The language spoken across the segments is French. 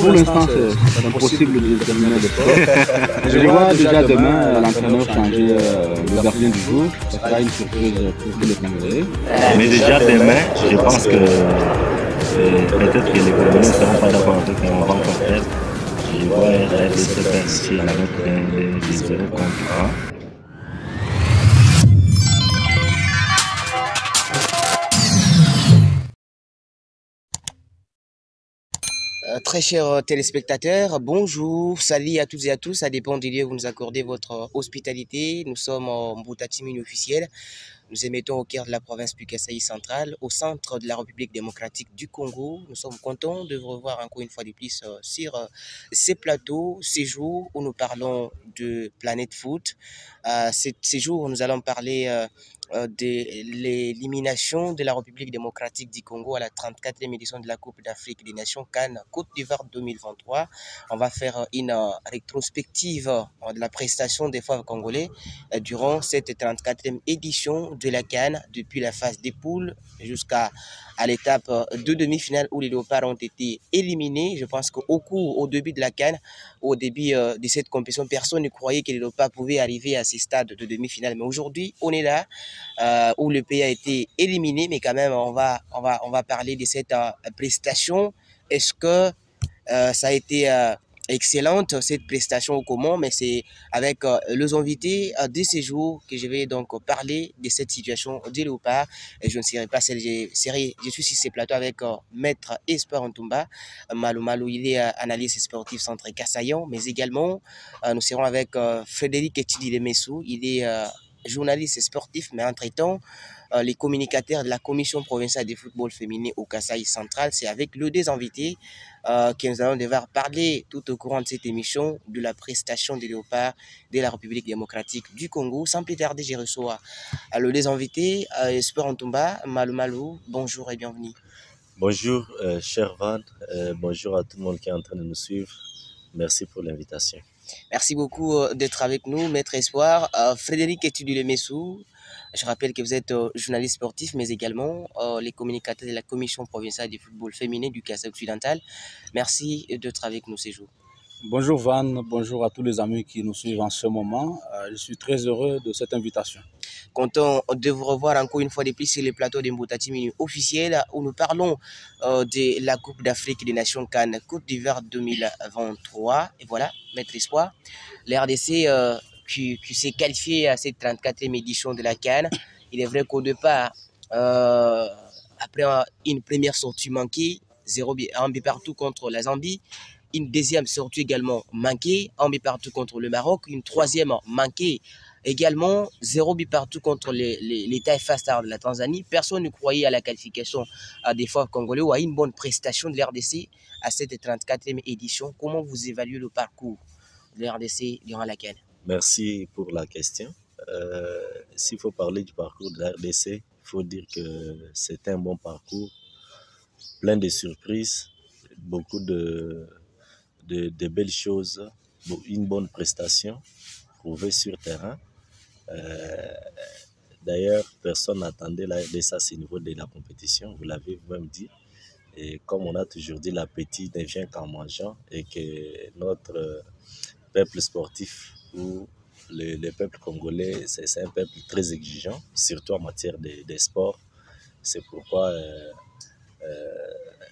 pour l'instant, c'est impossible de déterminer le score. Je vois déjà demain l'entraîneur changer le gardien du jour. Ce sera une surprise pour tous les Congolais. Mais déjà demain, je pense que peut-être que les Congolais ne seront pas d'accord avec mon rencontre. Je vois la RDC perdre à la note de 0 contre 1. Très chers téléspectateurs, bonjour, salut à toutes et à tous, ça dépend du lieu où vous nous accordez votre hospitalité. Nous sommes en Mbutatimini officiel, nous émettons au cœur de la province du Kasaï centrale, au centre de la République démocratique du Congo. Nous sommes contents de vous revoir encore une fois de plus sur ces plateaux, ces jours où nous parlons de Planète Foot. Ces jours où nous allons parler de l'élimination de la République démocratique du Congo à la 34e édition de la Coupe d'Afrique des Nations Cannes Côte d'Ivoire 2023. On va faire une rétrospective de la prestation des Fauves congolais durant cette 34e édition de la Cannes, depuis la phase des poules jusqu'à l'étape de demi-finale où les Léopards ont été éliminés. Je pense au début de la Cannes, au début de cette compétition, personne ne croyait que les Léopards pouvaient arriver à ces stades de demi-finale. Mais aujourd'hui, on est là, où le pays a été éliminé, mais quand même, on va parler de cette prestation. Est-ce que ça a été excellente, cette prestation au commun, mais c'est avec les invités de ces jours que je vais donc parler de cette situation des Léopards. Et je ne serai pas seul, je suis sur ces plateaux avec Maître Espoir Ntumba. Malou Malou, il est analyste sportif centre Kassayan, mais également nous serons avec Frédéric Etidi-Lemessou, il est journaliste sportif, mais entre-temps, les communicateurs de la Commission provinciale de football féminin au Kasaï central. C'est avec le deux invités que nous allons devoir parler tout au courant de cette émission de la prestation des Léopards de la République démocratique du Congo. Sans plus tarder, je reçois le deux invités, Espoir Ntumba, Malou Malou, bonjour et bienvenue. Bonjour, cher Van, bonjour à tout le monde qui est en train de nous suivre. Merci pour l'invitation. Merci beaucoup d'être avec nous, Maître Espoir. Frédéric Etudi-Lemessou, je rappelle que vous êtes journaliste sportif, mais également les communicateurs de la Commission provinciale du football féminin du Kasaï occidental. Merci d'être avec nous ces jours. Bonjour Van, bonjour à tous les amis qui nous suivent en ce moment. Je suis très heureux de cette invitation. Content de vous revoir encore une fois de plus sur les plateaux de Mbutatimini officiel où nous parlons de la Coupe d'Afrique des Nations Cannes Côte d'Ivoire 2023. Et voilà, Maître Espoir, l'RDC qui s'est qualifié à cette 34e édition de la Cannes. Il est vrai qu'au départ, après une première sortie manquée, 1 but partout contre la Zambie, une deuxième sortie également manquée, 1 but partout contre le Maroc, une troisième manquée également, 0 but partout contre les Taifa Stars de la Tanzanie. Personne ne croyait à la qualification des Fauves congolais ou à une bonne prestation de l'RDC à cette 34e édition. Comment vous évaluez le parcours de l'RDC durant la Cannes? Merci pour la question. S'il faut parler du parcours de l'RDC, il faut dire que c'est un bon parcours, plein de surprises, beaucoup de belles choses, une bonne prestation prouvée sur terrain. D'ailleurs, personne n'attendait la RDC à ce niveau de la compétition, vous l'avez vous-même dit. Et comme on a toujours dit, l'appétit ne vient qu'en mangeant, et que notre peuple sportif ou le peuple congolais, c'est un peuple très exigeant, surtout en matière de sport. C'est pourquoi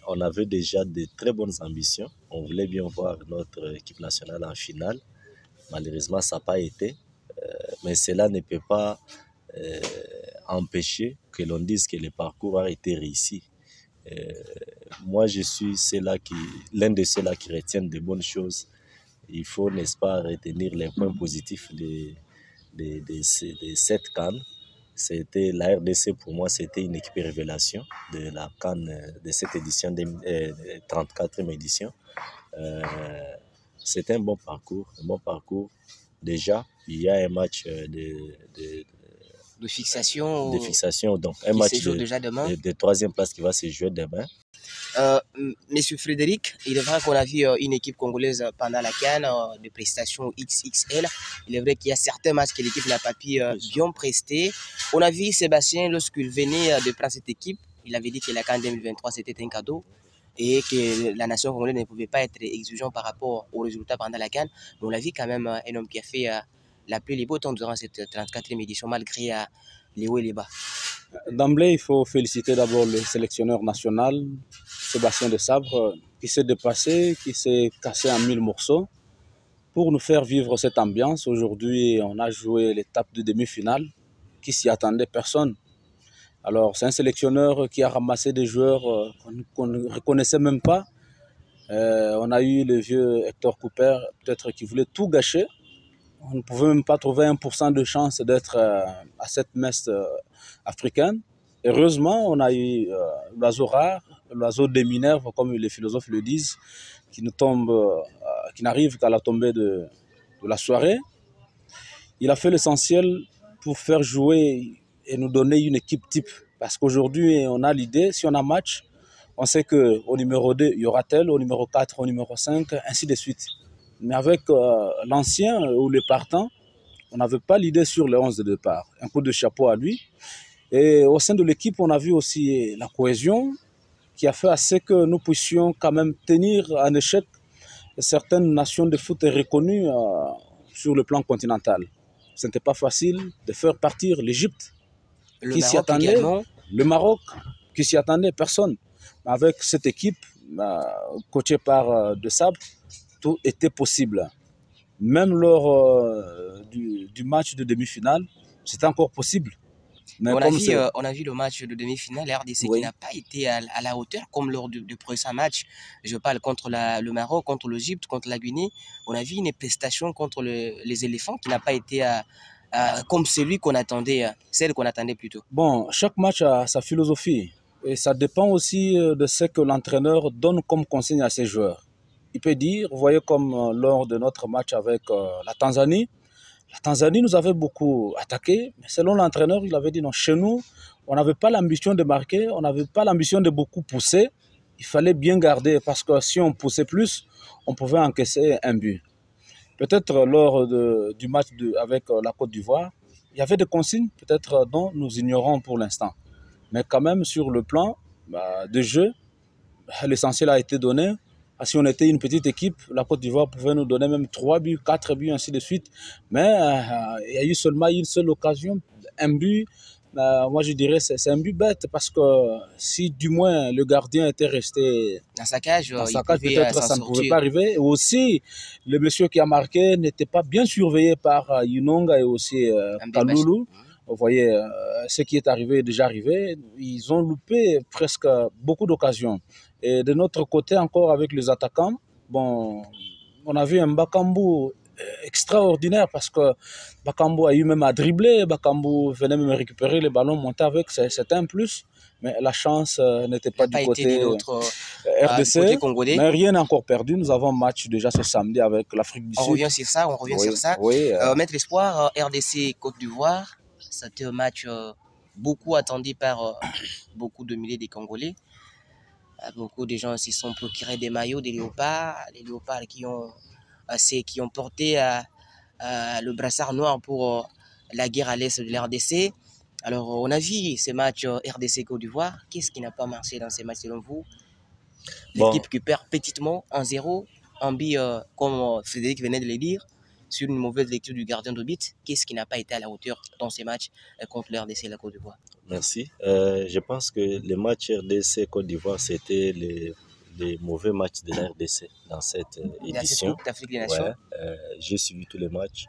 on avait déjà de très bonnes ambitions. On voulait bien voir notre équipe nationale en finale. Malheureusement, ça n'a pas été. Mais cela ne peut pas empêcher que l'on dise que le parcours a été réussi. Moi, je suis l'un de ceux-là qui retiennent de bonnes choses. Il faut, n'est-ce pas, retenir les points positifs de cette CAN. La RDC, pour moi, c'était une équipe révélation de la CAN de cette édition, 34e édition. C'est un bon parcours, Déjà, il y a un match de fixation, donc un match de troisième place qui va se jouer demain. Monsieur Frédéric, il est vrai qu'on a vu une équipe congolaise pendant la Cannes de prestations XXL. Il est vrai qu'il y a certains matchs que l'équipe n'a pas pu bien prester. On a vu Sébastien, lorsqu'il venait de prendre cette équipe, il avait dit que la Cannes 2023 c'était un cadeau. et que la nation congolaise ne pouvait pas être exigeante par rapport aux résultats pendant la CAN. Mais on l'a vu quand même, un homme qui a fait la pluie et les beaux temps durant cette 34e édition, malgré les hauts et les bas. D'emblée, il faut féliciter d'abord le sélectionneur national, Sébastien Desabre, qui s'est dépassé, qui s'est cassé en 1000 morceaux pour nous faire vivre cette ambiance. Aujourd'hui, on a joué l'étape de demi-finale qui s'y attendait personne. Alors, c'est un sélectionneur qui a ramassé des joueurs qu'on ne reconnaissait même pas. On a eu le vieux Hector Cooper, peut-être qui voulait tout gâcher. On ne pouvait même pas trouver 1% de chance d'être à cette messe africaine. Heureusement, on a eu l'oiseau rare, l'oiseau des Minerves, comme les philosophes le disent, qui ne tombe, qui n'arrive qu'à la tombée de la soirée. Il a fait l'essentiel pour faire jouer et nous donner une équipe type. Parce qu'aujourd'hui, on a l'idée, si on a match, on sait qu'au numéro 2, il y aura tel, au numéro 4, au numéro 5, ainsi de suite. Mais avec l'ancien ou les partants, on n'avait pas l'idée sur les 11 de départ. Un coup de chapeau à lui. Et au sein de l'équipe, on a vu aussi la cohésion qui a fait assez que nous puissions quand même tenir en échec certaines nations de foot reconnues sur le plan continental. Ce n'était pas facile de faire partir l'Égypte, qui s'y attendait, le Maroc, qui s'y attendait, personne. Avec cette équipe, coachée par Desabre, tout était possible. Même lors du match de demi-finale, c'était encore possible. Mais on a vu le match de demi-finale, RDC qui n'a pas été à la hauteur, comme lors du prochain match. Je parle contre le Maroc, contre l'Égypte, contre la Guinée. On a vu une prestation contre les éléphants qui n'a pas été comme celui qu'on attendait, celle qu'on attendait plutôt. Bon, chaque match a sa philosophie. Et ça dépend aussi de ce que l'entraîneur donne comme consigne à ses joueurs. Il peut dire, vous voyez comme lors de notre match avec la Tanzanie nous avait beaucoup attaqué, mais selon l'entraîneur, il avait dit non, chez nous, on n'avait pas l'ambition de marquer, on n'avait pas l'ambition de beaucoup pousser, il fallait bien garder parce que si on poussait plus, on pouvait encaisser un but. Peut-être lors du match avec la Côte d'Ivoire, il y avait des consignes, peut-être dont nous ignorons pour l'instant. Mais quand même, sur le plan de jeu, l'essentiel a été donné. Si on était une petite équipe, la Côte d'Ivoire pouvait nous donner même 3 buts, 4 buts, ainsi de suite. Mais il y a eu seulement une seule occasion, un but. Moi, je dirais que c'est un but bête parce que si du moins le gardien était resté dans sa cage, peut-être ça ne pouvait pas arriver. Et aussi, le monsieur qui a marqué n'était pas bien surveillé par Yunonga et aussi Kaloulou. Vous voyez, ce qui est arrivé est déjà arrivé. Ils ont loupé presque beaucoup d'occasions. Et de notre côté, encore avec les attaquants, bon, on a vu un Bakambu extraordinaire parce que Bakambu a eu même à dribbler. Bakambu venait même récupérer les ballons, monter avec, c'était un plus. Mais la chance n'était pas du côté RDC. Côté congolais. Mais rien n'est encore perdu. Nous avons un match déjà ce samedi avec l'Afrique du Sud. On revient sur ça. Oui, Maître Espoir, RDC Côte d'Ivoire, c'était un match beaucoup attendu par beaucoup de milliers de Congolais. Beaucoup de gens s'y sont procurés des maillots, des léopards, les léopards qui ont porté le brassard noir pour la guerre à l'est de l'RDC. Alors, on a vu ces matchs RDC Côte d'Ivoire. Qu'est-ce qui n'a pas marché dans ces matchs selon vous? L'équipe qui perd petitement 1-0, un but, comme Frédéric venait de le dire, sur une mauvaise lecture du gardien de but. Qu'est-ce qui n'a pas été à la hauteur dans ces matchs contre l'RDC et la Côte d'Ivoire? Merci. Je pense que les matchs RDC Côte d'Ivoire, c'était les mauvais matchs de la RDC dans cette édition. J'ai suivi tous les matchs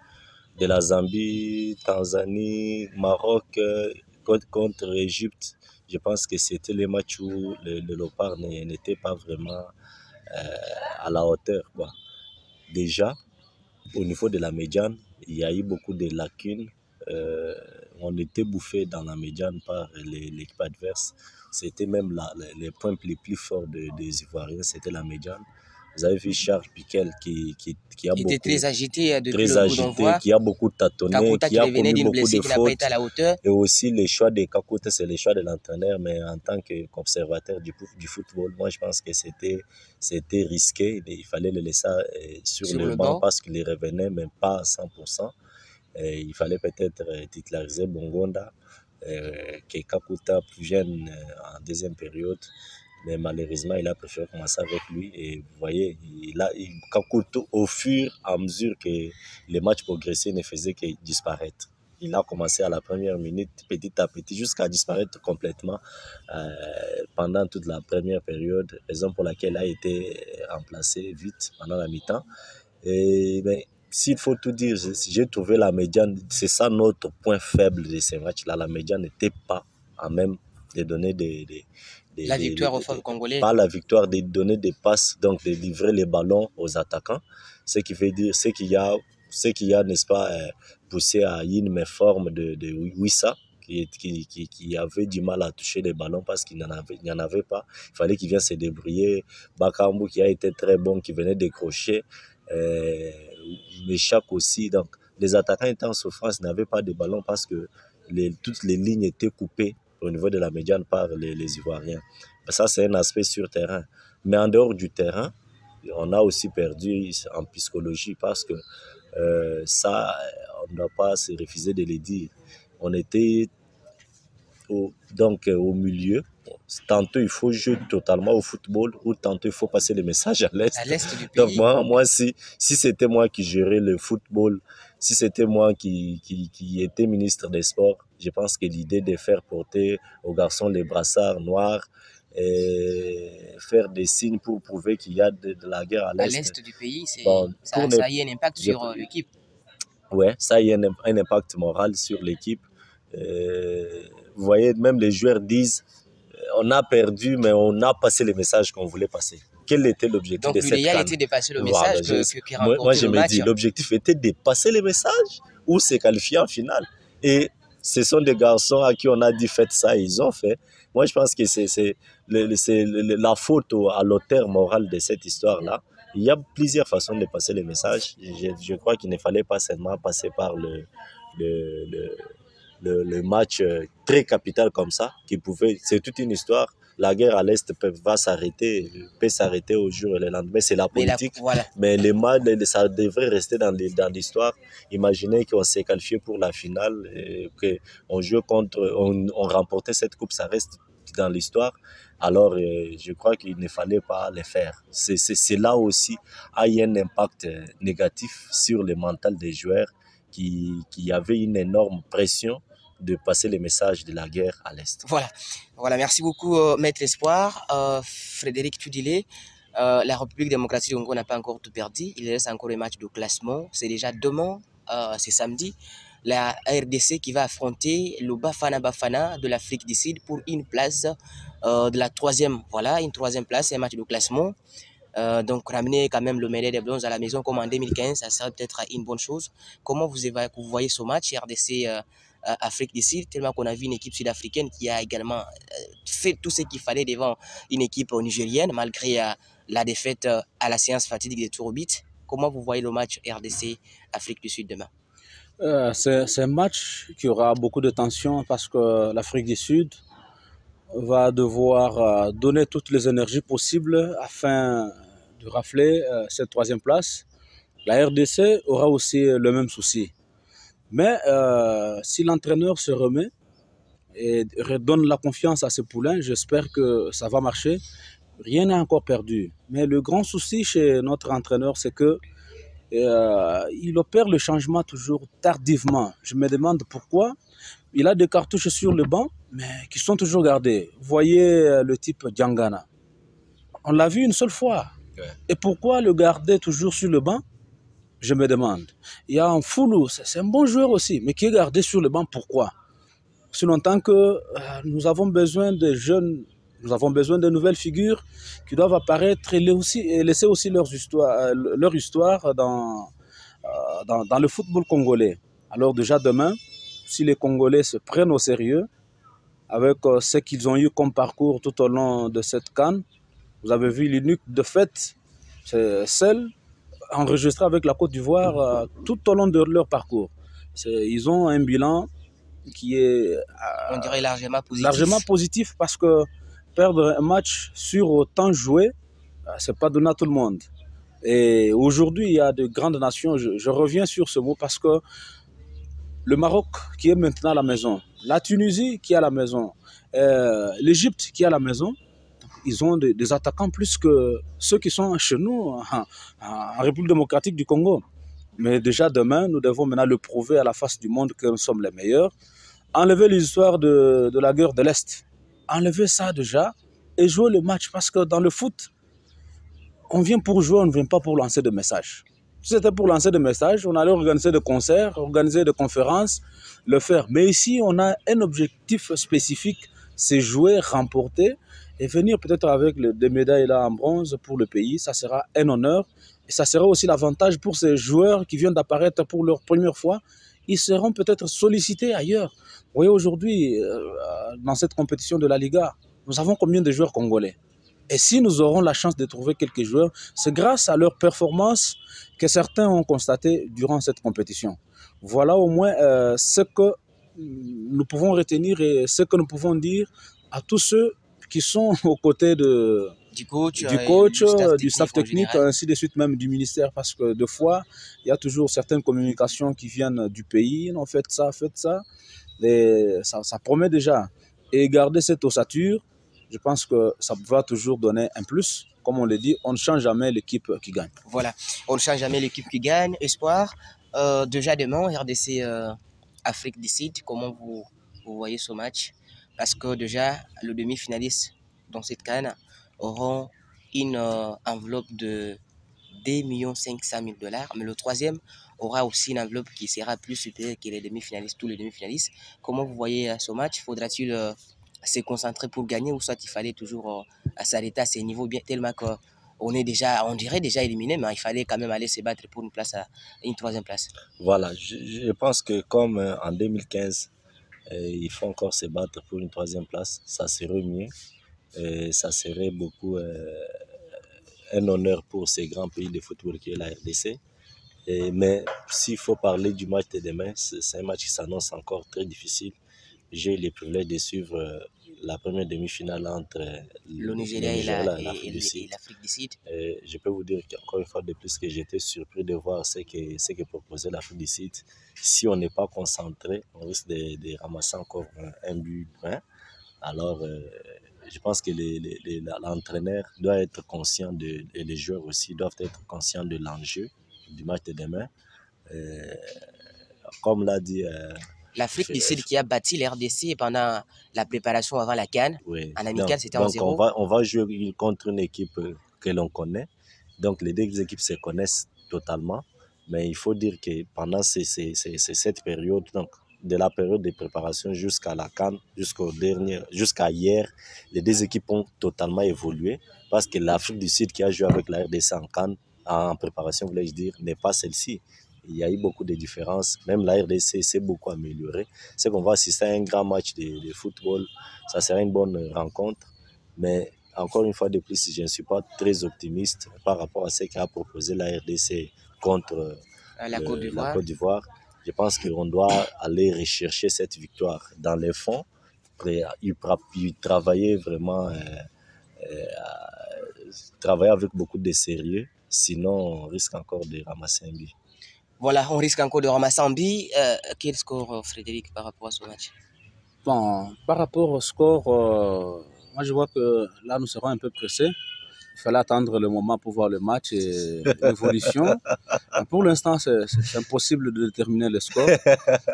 de la Zambie, Tanzanie, Maroc, contre l'Égypte. Je pense que c'était les matchs où le Léopard n'était pas vraiment à la hauteur, quoi. Déjà, au niveau de la médiane, il y a eu beaucoup de lacunes. On était bouffé dans la médiane par l'équipe adverse. C'était même les points les plus forts des Ivoiriens, c'était la médiane. Vous avez vu Charles Piquel qui a était très agité depuis très agité, qui a beaucoup tâtonné, qui a commis beaucoup de fautes. À la hauteur. Et aussi les choix de Kakuta, c'est les choix de l'entraîneur, mais en tant qu'observateur du football, moi je pense que c'était risqué. Il fallait le laisser sur le banc parce qu'il revenait, mais pas à 100%. Il fallait peut-être titulariser Bongonda, que Kakuta plus jeune en deuxième période. Mais malheureusement, il a préféré commencer avec lui. Et vous voyez, au fur et à mesure que les matchs progressaient, il ne faisait que disparaître. Il a commencé à la première minute, petit à petit, jusqu'à disparaître complètement pendant toute la première période, raison pour laquelle il a été remplacé vite pendant la mi-temps. Et ben, s'il faut tout dire, j'ai trouvé la médiane, c'est ça notre point faible de ces matchs-là. La médiane n'était pas à même de donner la victoire aux femmes congolaises. Pas la victoire, de donner des passes, donc de livrer les ballons aux attaquants. Ce qui veut dire, ce qu'il y a, n'est-ce pas, poussé à une méforme de Wissa, qui avait du mal à toucher les ballons parce qu'il n'y en avait pas. Il fallait qu'il vienne se débrouiller. Bakambu qui a été très bon, qui venait décrocher. Meshak aussi. Donc, les attaquants étaient en souffrance, n'avaient pas de ballon parce que toutes les lignes étaient coupées au niveau de la médiane par les Ivoiriens. Ça, c'est un aspect sur terrain. Mais en dehors du terrain, on a aussi perdu en psychologie parce que ça, on ne doit pas se refuser de le dire. On était au milieu. Tantôt, il faut jouer totalement au football ou tantôt, il faut passer les messages à l'Est. À l'Est du pays. Donc, moi si c'était moi qui gérais le football, si c'était moi qui était ministre des Sports, je pense que l'idée de faire porter aux garçons les brassards noirs et faire des signes pour prouver qu'il y a de la guerre à l'Est. À l'Est du pays, ça a eu un impact sur l'équipe. Oui, ça a eu un impact moral sur l'équipe. Vous voyez, même les joueurs disent on a perdu, mais on a passé les messages qu'on voulait passer. Quel était l'objectif de cette CAN? Donc, l'idéal était de passer le message qui remportait moi, je le me match. dis, l'objectif était de passer les messages ou se qualifier en finale. Et ce sont des garçons à qui on a dit faites ça, et ils ont fait. Moi, je pense que c'est la faute à l'auteur moral de cette histoire-là. Il y a plusieurs façons de passer les messages. Je crois qu'il ne fallait pas seulement passer par le match très capital comme ça, c'est toute une histoire. La guerre à l'Est peut s'arrêter au jour et le lendemain, c'est la politique. Mais les matchs, ça devrait rester dans l'histoire. Imaginez qu'on s'est qualifié pour la finale, et qu'on joue on remportait cette coupe, ça reste dans l'histoire. Alors, je crois qu'il ne fallait pas le faire. C'est là aussi a eu un impact négatif sur le mental des joueurs qui avaient une énorme pression de passer les messages de la guerre à l'Est. Voilà, merci beaucoup, Maître Espoir. Frédéric Tudilé, la République démocratique du Congo n'a pas encore tout perdu. Il reste encore un match de classement. C'est déjà demain, c'est samedi. La RDC qui va affronter le Bafana Bafana de l'Afrique du Sud pour une place de la troisième. Voilà, une troisième place, un match de classement. Donc ramener quand même le médaille de bronze à la maison comme en 2015, ça serait peut-être une bonne chose. Comment vous voyez ce match RDC Afrique du Sud, tellement qu'on a vu une équipe sud-africaine qui a également fait tout ce qu'il fallait devant une équipe nigérienne, malgré la défaite à la séance fatidique des tours au but. Comment vous voyez le match RDC Afrique du Sud demain? C'est un match qui aura beaucoup de tension parce que l'Afrique du Sud va devoir donner toutes les énergies possibles afin de rafler cette troisième place. La RDC aura aussi le même souci. Mais si l'entraîneur se remet et redonne la confiance à ses poulains, j'espère que ça va marcher. Rien n'est encore perdu. Mais le grand souci chez notre entraîneur, c'est que il opère le changement toujours tardivement. Je me demande pourquoi. Il a des cartouches sur le banc, mais qui sont toujours gardées. Vous voyez le type Diangana. On l'a vu une seule fois. Ouais. Et pourquoi le garder toujours sur le banc? Je me demande. Il y a un Foulou, c'est un bon joueur aussi, mais qui est gardé sur le banc, pourquoi? Si longtemps que nous avons besoin de jeunes, nous avons besoin de nouvelles figures qui doivent apparaître et laisser aussi leur histoire dans le football congolais. Alors déjà demain, si les Congolais se prennent au sérieux, avec ce qu'ils ont eu comme parcours tout au long de cette CAN, vous avez vu l'unique défaite, c'est celle enregistrés avec la Côte d'Ivoire tout au long de leur parcours. Ils ont un bilan qui est on dirait largement positif parce que perdre un match sur autant joué, c'est pas donné à tout le monde. Et aujourd'hui, il y a de grandes nations, je reviens sur ce mot parce que le Maroc qui est maintenant à la maison, la Tunisie qui est à la maison, l'Égypte qui est à la maison, ils ont des attaquants plus que ceux qui sont chez nous, en République démocratique du Congo. Mais déjà demain, nous devons maintenant le prouver à la face du monde que nous sommes les meilleurs. Enlever l'histoire de la guerre de l'Est. Enlever ça déjà et jouer le match. Parce que dans le foot, on vient pour jouer, on ne vient pas pour lancer des messages. Si c'était pour lancer des messages, on allait organiser des concerts, organiser des conférences, le faire. Mais ici, on a un objectif spécifique, c'est jouer, remporter et venir peut-être avec des médailles là en bronze pour le pays. Ça sera un honneur et ça sera aussi l'avantage pour ces joueurs qui viennent d'apparaître pour leur première fois. Ils seront peut-être sollicités ailleurs. Vous voyez aujourd'hui, dans cette compétition de la Liga, nous avons combien de joueurs congolais? Et si nous aurons la chance de trouver quelques joueurs, c'est grâce à leur performance que certains ont constaté durant cette compétition. Voilà au moins ce que nous pouvons retenir et ce que nous pouvons dire à tous ceux qui sont aux côtés du coach, du staff technique, ainsi de suite, même du ministère, parce que des fois, il y a toujours certaines communications qui viennent du pays. Non, faites ça, et ça promet déjà. Et garder cette ossature, je pense que ça va toujours donner un plus. Comme on le dit, on ne change jamais l'équipe qui gagne. Voilà, on ne change jamais l'équipe qui gagne. Espoir, déjà demain, RDC Afrique du Sud, comment vous voyez ce match? Parce que déjà, le demi-finaliste dans cette CAN auront une enveloppe de 2 500 000 $. Mais le troisième aura aussi une enveloppe qui sera plus supérieure que les demi-finalistes, tous les demi-finalistes. Comment vous voyez ce match? Faudra-t-il se concentrer pour gagner ou soit il fallait toujours s'arrêter à ces niveaux bien tellement qu'on est déjà, on dirait déjà éliminé, mais il fallait quand même aller se battre pour une troisième place? Voilà, je pense que comme en 2015, il faut encore se battre pour une troisième place, ça serait mieux. Ça serait beaucoup un honneur pour ces grands pays de football qui est la RDC. Mais s'il faut parler du match de demain, c'est un match qui s'annonce encore très difficile. J'ai eu le privilège de suivre la première demi-finale entre le Nigeria et l'Afrique du Sud. Je peux vous dire qu'encore une fois de plus que j'étais surpris de voir ce que proposait l'Afrique du Sud. Si on n'est pas concentré, on risque de ramasser encore un but. Alors, je pense que l'entraîneur doit être conscient, et les joueurs aussi doivent être conscients de l'enjeu du match de demain. Comme l'a dit... L'Afrique du Sud qui a battu l'RDC pendant la préparation avant la CAN. Oui. En amical, c'était en 0. On va jouer contre une équipe que l'on connaît. Donc, les deux équipes se connaissent totalement. Mais il faut dire que pendant cette période, donc de la période de préparation jusqu'à la CAN, jusqu'à hier, les deux équipes ont totalement évolué. Parce que l'Afrique du Sud qui a joué avec la RDC en CAN, en préparation, voulais-je dire, n'est pas celle-ci. Il y a eu beaucoup de différences. Même la RDC s'est beaucoup améliorée. C'est qu'on va assister à un grand match de football. Ça sera une bonne rencontre. Mais encore une fois de plus, je ne suis pas très optimiste par rapport à ce qu'a proposé la RDC contre la Côte d'Ivoire. Je pense qu'on doit aller rechercher cette victoire dans les fonds. Y travailler vraiment, travailler avec beaucoup de sérieux. Sinon, on risque encore de ramasser un but. Voilà, on risque encore de ramasser un but. Quel score, Frédéric, par rapport à ce match? Bon, par rapport au score, moi je vois que là nous serons un peu pressés. Il fallait attendre le moment pour voir le match et l'évolution. Pour l'instant, c'est impossible de déterminer le score.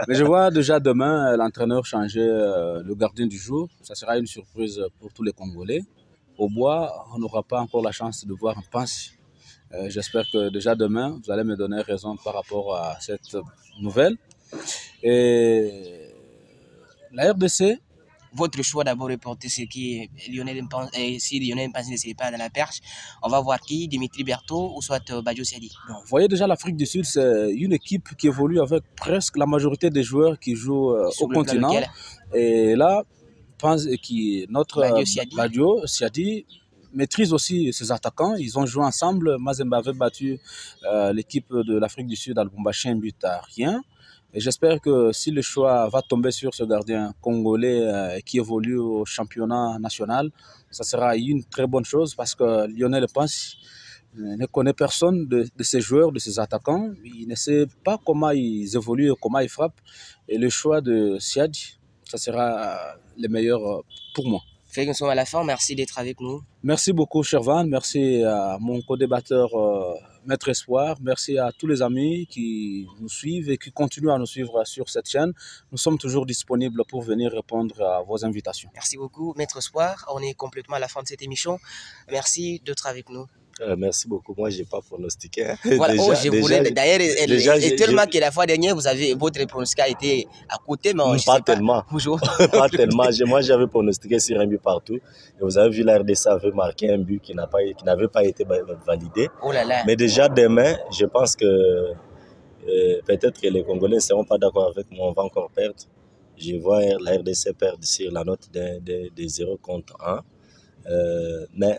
Mais je vois déjà demain l'entraîneur changer le gardien du jour. Ça sera une surprise pour tous les Congolais. Au bois, on n'aura pas encore la chance de voir un Pansi. J'espère que déjà demain, vous allez me donner raison par rapport à cette nouvelle. Et la RDC... Votre choix d'abord de porter ce qui est Lionel Mpasi, si Lionel Mpasi ne serait pas dans la perche, on va voir qui, Dimitri Berthaud ou soit Badio Siadi. Vous voyez déjà l'Afrique du Sud, c'est une équipe qui évolue avec presque la majorité des joueurs qui jouent au continent. Et là, notre Badio Siadi maîtrise aussi ses attaquants. Ils ont joué ensemble. Mazembe avait battu l'équipe de l'Afrique du Sud à Lubumbashi, un but à rien. Et j'espère que si le choix va tomber sur ce gardien congolais qui évolue au championnat national, ça sera une très bonne chose parce que Lionel Mpasi ne connaît personne de ses joueurs, de ses attaquants. Il ne sait pas comment ils évoluent, comment ils frappent. Et le choix de Siadi, ça sera le meilleur pour moi. Fait que nous sommes à la fin. Merci d'être avec nous. Merci beaucoup, Shervan. Merci à mon co-débatteur Maître Espoir. Merci à tous les amis qui nous suivent et qui continuent à nous suivre sur cette chaîne. Nous sommes toujours disponibles pour venir répondre à vos invitations. Merci beaucoup, Maître Espoir. On est complètement à la fin de cette émission. Merci d'être avec nous. Merci beaucoup. Moi, je n'ai pas pronostiqué. Hein. Voilà, je voulais. D'ailleurs, et tellement que la fois dernière, votre pronostic a été à côté, mais pas tellement. Pas tellement. Moi, j'avais pronostiqué sur un but partout. Et vous avez vu, la RDC avait marqué un but qui n'avait pas été validé. Oh là là. Mais déjà demain, je pense que peut-être que les Congolais ne seront pas d'accord avec moi. On va encore perdre. Je vois la RDC perdre sur la note de 0 contre 1. Mais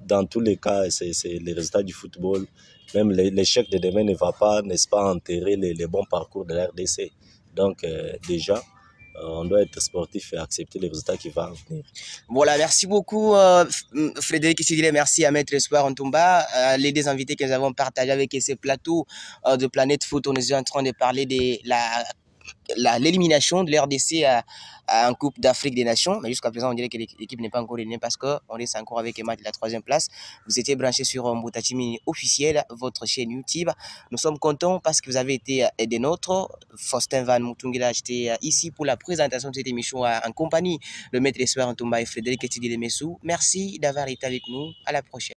dans tous les cas, c'est les résultats du football. Même l'échec de demain ne va pas, n'est-ce pas, enterrer les bons parcours de la RDC. Donc déjà, on doit être sportif et accepter les résultats qui vont venir. Voilà, merci beaucoup Frédéric Isidile, merci à Maître Espoir Ntumba, les deux invités que nous avons partagés avec ces plateaux de Planète Foot. On est en train de parler de l'élimination de l'RDC en Coupe d'Afrique des Nations. Mais jusqu'à présent, on dirait que l'équipe n'est pas encore éliminée parce qu'on est encore avec un match de la 3e place. Vous étiez branché sur Mbutachimi officiel, votre chaîne YouTube. Nous sommes contents parce que vous avez été des nôtres. Faustin Van Mutungila, j'étais ici pour la présentation de cette émission en compagnie de Maître Espoir Ntumba et Frédéric Etidile Messou. Merci d'avoir été avec nous. À la prochaine.